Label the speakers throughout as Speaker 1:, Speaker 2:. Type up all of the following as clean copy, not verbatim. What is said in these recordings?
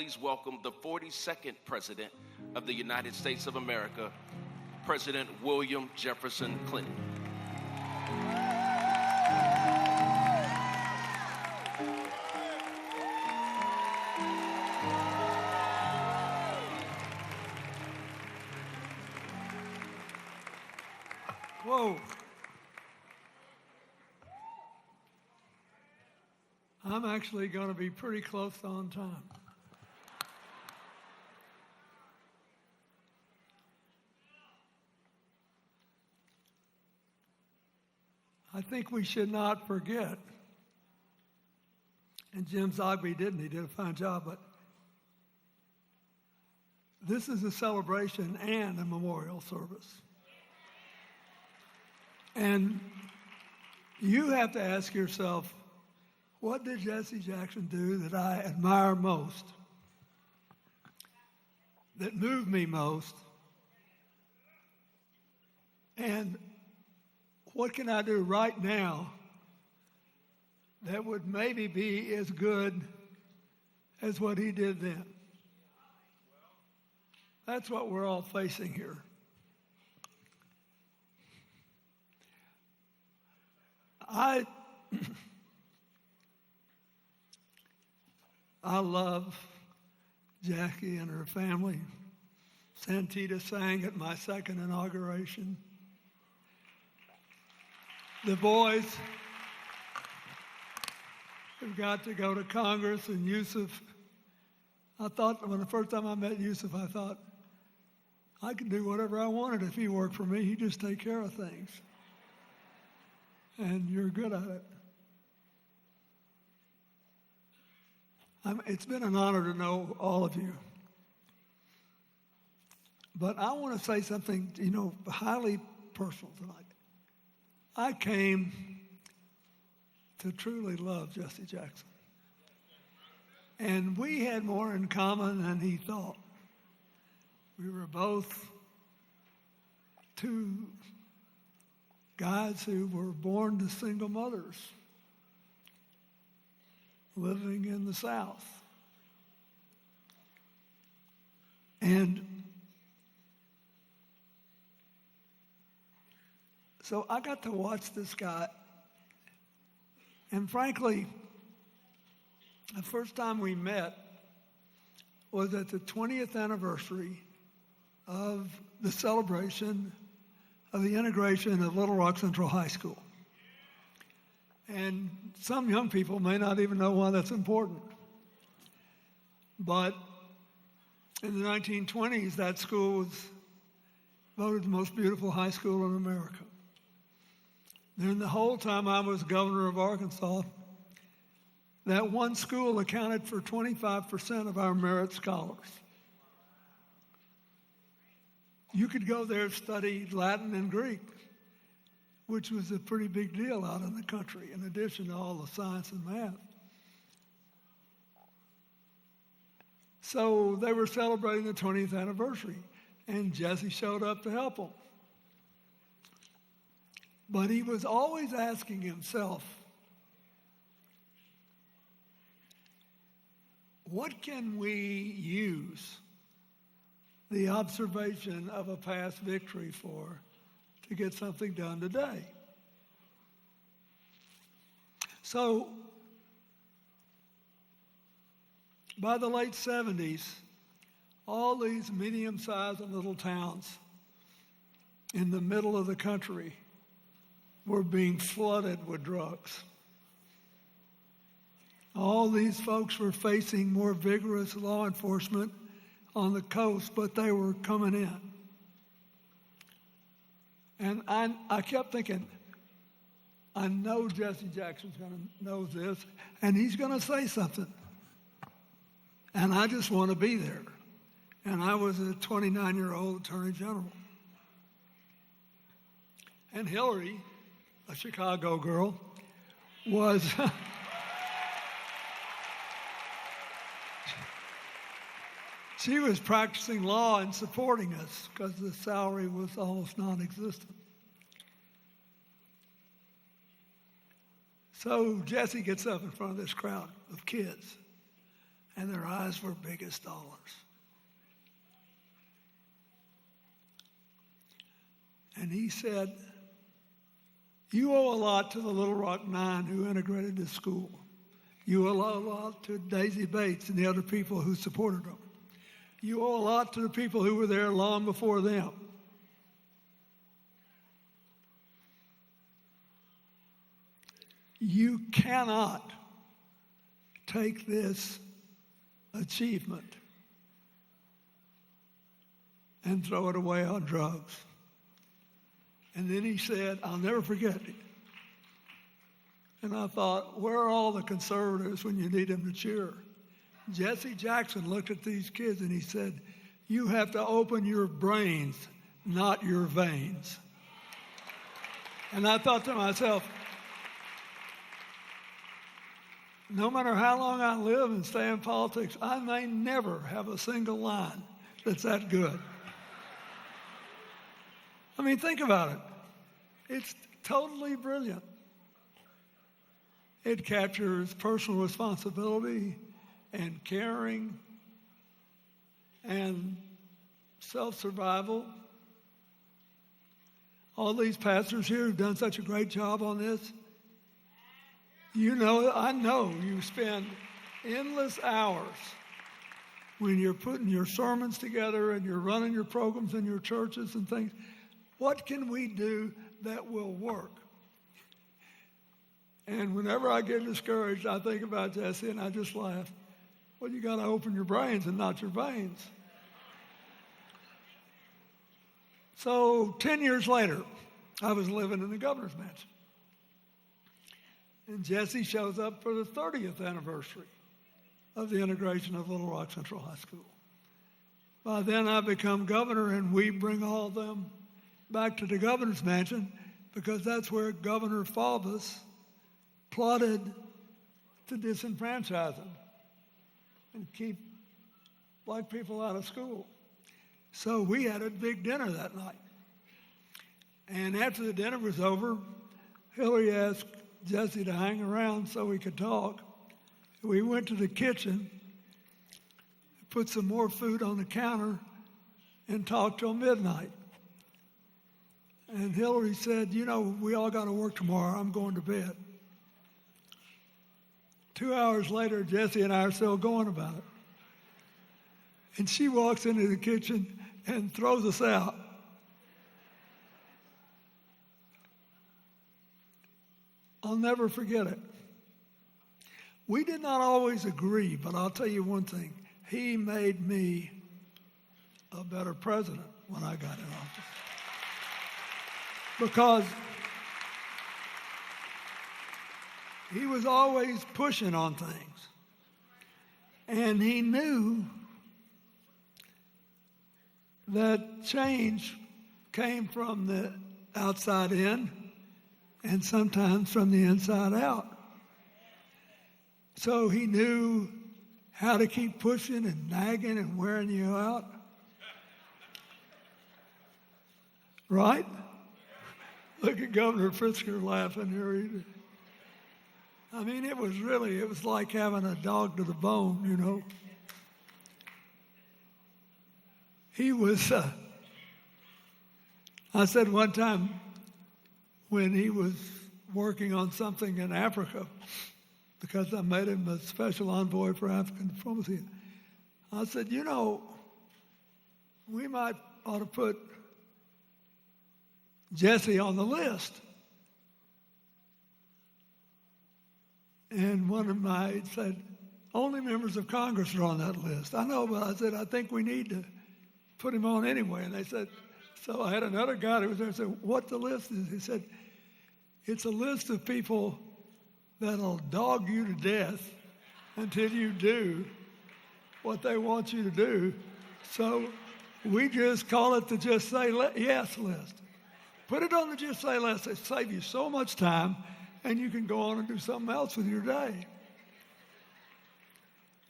Speaker 1: please welcome the 42nd President of the United States of America, President William Jefferson Clinton.
Speaker 2: Whoa. I'm actually going to be pretty close on time. I think we should not forget, and Jim Zogby didn't, he did a fine job, but this is a celebration and a memorial service. And you have to ask yourself, what did Jesse Jackson do that I admire most, that moved me most, and what can I do right now that would maybe be as good as what he did then? That's what we're all facing here. I love Jackie and her family. Santita sang at my second inauguration. The boys have got to go to Congress, and Yusuf, I thought when the first time I met Yusuf, I thought, I could do whatever I wanted if he worked for me. He'd just take care of things. And you're good at it. It's been an honor to know all of you. But I want to say something, highly personal tonight. I came to truly love Jesse Jackson. And we had more in common than he thought. We were both two guys who were born to single mothers living in the South. And so I got to watch this guy, and frankly, the first time we met was at the 20th anniversary of the celebration of the integration of Little Rock Central High School. And some young people may not even know why that's important. But in the 1920s, that school was voted the most beautiful high school in America. Then the whole time I was governor of Arkansas, that one school accounted for 25% of our merit scholars. You could go there and study Latin and Greek, which was a pretty big deal out in the country, in addition to all the science and math. So they were celebrating the 20th anniversary, and Jesse showed up to help them. But he was always asking himself, what can we use the observation of a past victory for to get something done today? So by the late 70s, all these medium-sized little towns in the middle of the country were being flooded with drugs. All these folks were facing more vigorous law enforcement on the coast, but they were coming in. And I kept thinking, I know Jesse Jackson's going to know this, and he's going to say something. And I just want to be there. And I was a 29-year-old attorney general. And Hillary, a Chicago girl, was she was practicing law and supporting us because the salary was almost non-existent. So Jesse gets up in front of this crowd of kids, and their eyes were big as dollars. And he said, you owe a lot to the Little Rock Nine who integrated this school. You owe a lot to Daisy Bates and the other people who supported them. You owe a lot to the people who were there long before them. You cannot take this achievement and throw it away on drugs. And then he said, I'll never forget it. And I thought, where are all the conservatives when you need them to cheer? Jesse Jackson looked at these kids and he said, you have to open your brains, not your veins. And I thought to myself, no matter how long I live and stay in politics, I may never have a single line that's that good. I mean, think about it. It's totally brilliant. It captures personal responsibility and caring and self-survival. All these pastors here who've done such a great job on this, you know, I know you spend endless hours when you're putting your sermons together and you're running your programs in your churches and things. What can we do that will work? And whenever I get discouraged, I think about Jesse and I just laugh. Well, you got to open your brains and not your veins. So 10 years later, I was living in the governor's mansion. And Jesse shows up for the 30th anniversary of the integration of Little Rock Central High School. By then, I become governor, and we bring all of them back to the governor's mansion because that's where Governor Faubus plotted to disenfranchise them and keep black people out of school. So we had a big dinner that night. And after the dinner was over, Hillary asked Jesse to hang around so we could talk. We went to the kitchen, put some more food on the counter, and talked till midnight. And Hillary said, you know, we all got to work tomorrow. I'm going to bed. 2 hours later, Jesse and I are still going about it. And she walks into the kitchen and throws us out. I'll never forget it. We did not always agree, but I'll tell you one thing. He made me a better president when I got in office. Because he was always pushing on things. And he knew that change came from the outside in and sometimes from the inside out. So he knew how to keep pushing and nagging and wearing you out. Right? Look at Governor Pritzker laughing here. I mean, it was like having a dog to the bone, you know. He was, I said one time when he was working on something in Africa, because I made him a special envoy for African diplomacy, I said, you know, we might ought to put Jesse on the list. And one of my said, only members of Congress are on that list. I know, but I said, I think we need to put him on anyway. And they said, so I had another guy that was there and said, what the list is? He said, it's a list of people that'll dog you to death until you do what they want you to do. So we just call it the Just Say Yes list. Put it on the Just Say Yes. It saves you so much time, and you can go on and do something else with your day.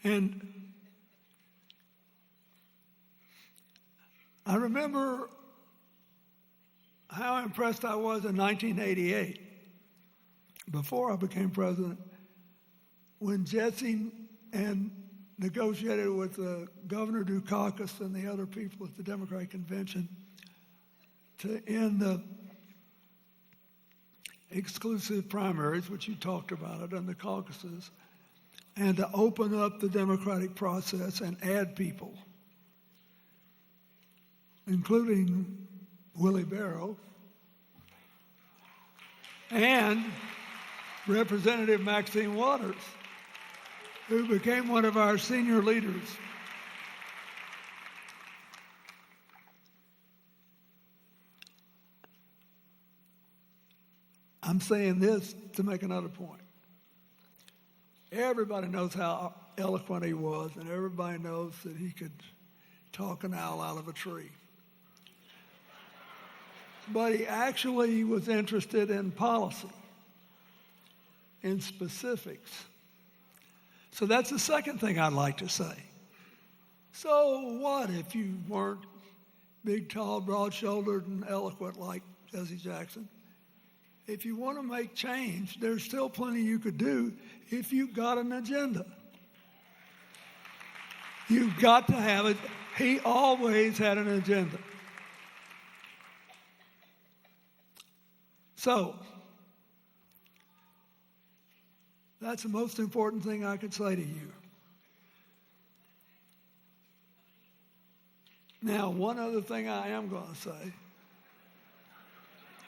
Speaker 2: And I remember how impressed I was in 1988, before I became president, when Jesse and negotiated with Governor Dukakis and the other people at the Democratic Convention to end the exclusive primaries, which you talked about it, and the caucuses, and to open up the democratic process and add people, including Willie Barrow and Representative Maxine Waters, who became one of our senior leaders. I'm saying this to make another point. Everybody knows how eloquent he was, and everybody knows that he could talk an owl out of a tree. But he actually was interested in policy, in specifics. So that's the second thing I'd like to say. So what if you weren't big, tall, broad-shouldered, and eloquent like Jesse Jackson? If you want to make change, there's still plenty you could do if you've got an agenda. You've got to have it. He always had an agenda. So, that's the most important thing I could say to you. Now, one other thing I am going to say.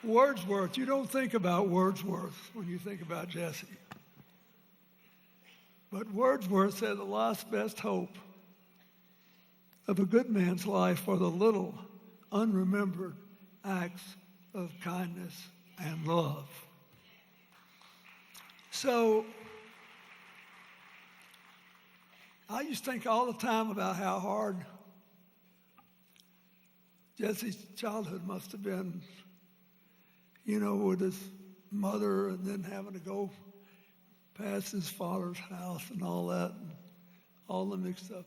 Speaker 2: Wordsworth, you don't think about Wordsworth when you think about Jesse. But Wordsworth said the last best hope of a good man's life are the little unremembered acts of kindness and love. So, I used to think all the time about how hard Jesse's childhood must have been, you know, with his mother and then having to go past his father's house and all that, and all the mixed up.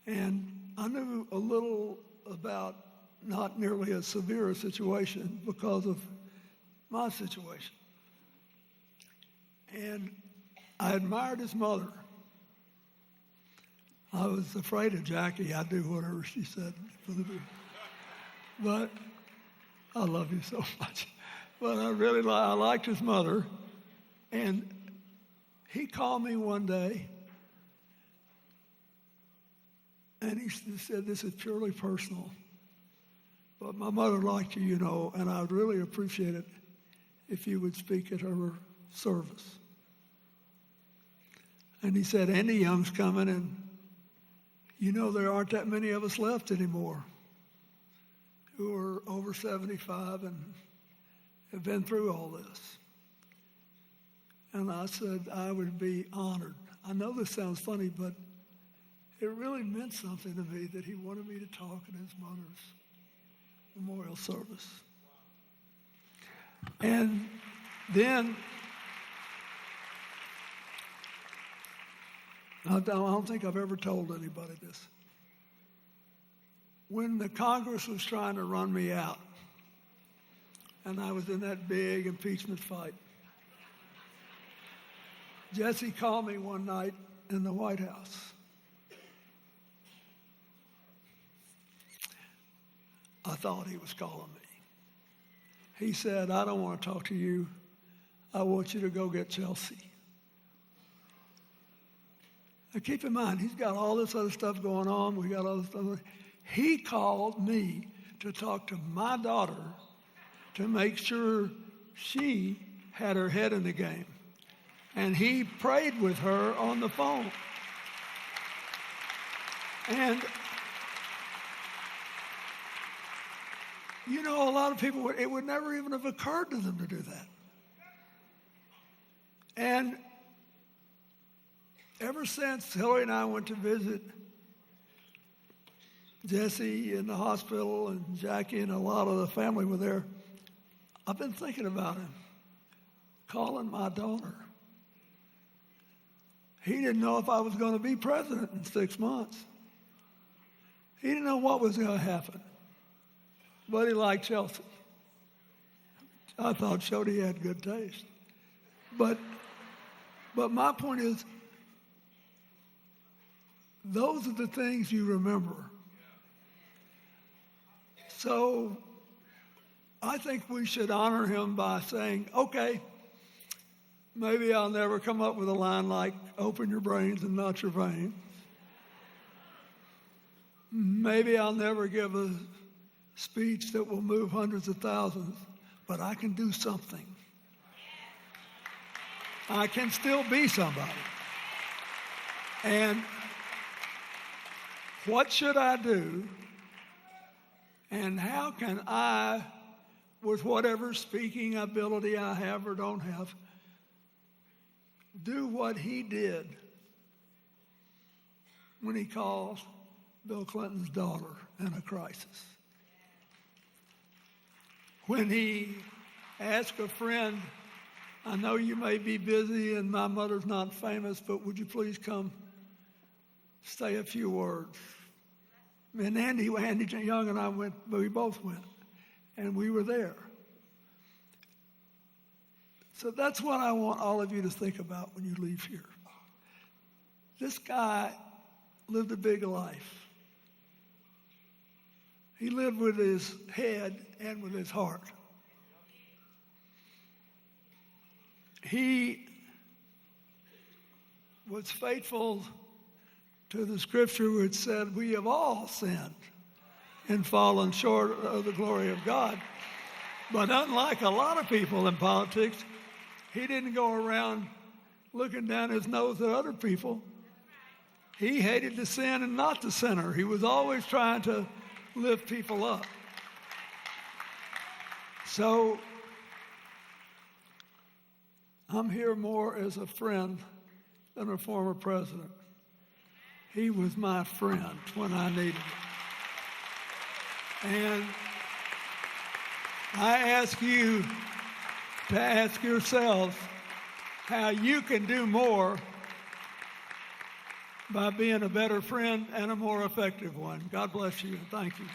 Speaker 2: And I knew a little about not nearly as severe a situation because of my situation. And I admired his mother. I was afraid of Jackie. I'd do whatever she said. But I love you so much. But I liked his mother. And he called me one day, and he said, this is purely personal. But my mother liked you, you know, and I'd really appreciate it if you would speak at her service. And he said, Andy Young's coming, and you know there aren't that many of us left anymore who are over 75 and have been through all this. And I said, I would be honored. I know this sounds funny, but it really meant something to me that he wanted me to talk at his mother's memorial service. And then, I don't think I've ever told anybody this. When the Congress was trying to run me out, and I was in that big impeachment fight, Jesse called me one night in the White House. I thought he was calling me. He said, I don't want to talk to you. I want you to go get Chelsea. Now keep in mind, he's got all this other stuff going on. We got all this stuff. He called me to talk to my daughter to make sure she had her head in the game. And he prayed with her on the phone. And, you know, a lot of people, it would never even have occurred to them to do that. And ever since Hillary and I went to visit Jesse in the hospital and Jackie and a lot of the family were there, I've been thinking about him, calling my daughter. He didn't know if I was going to be president in 6 months. He didn't know what was going to happen. But he liked Chelsea. I thought showed he had good taste. But my point is, those are the things you remember. So I think we should honor him by saying, okay, maybe I'll never come up with a line like, open your brains and not your veins. Maybe I'll never give a speech that will move hundreds of thousands, but I can do something. I can still be somebody. And what should I do? And how can I, with whatever speaking ability I have or don't have, do what he did when he called Bill Clinton's daughter in a crisis? When he asked a friend, I know you may be busy and my mother's not famous, but would you please come say a few words? And Andy Young and I went, but we both went, and we were there. So that's what I want all of you to think about when you leave here. This guy lived a big life. He lived with his head and with his heart. He was faithful to the scripture which said, we have all sinned and fallen short of the glory of God. But unlike a lot of people in politics, he didn't go around looking down his nose at other people. He hated the sin and not the sinner. He was always trying to lift people up. So I'm here more as a friend than a former president. He was my friend when I needed it. And I ask you to ask yourselves how you can do more by being a better friend and a more effective one. God bless you and thank you.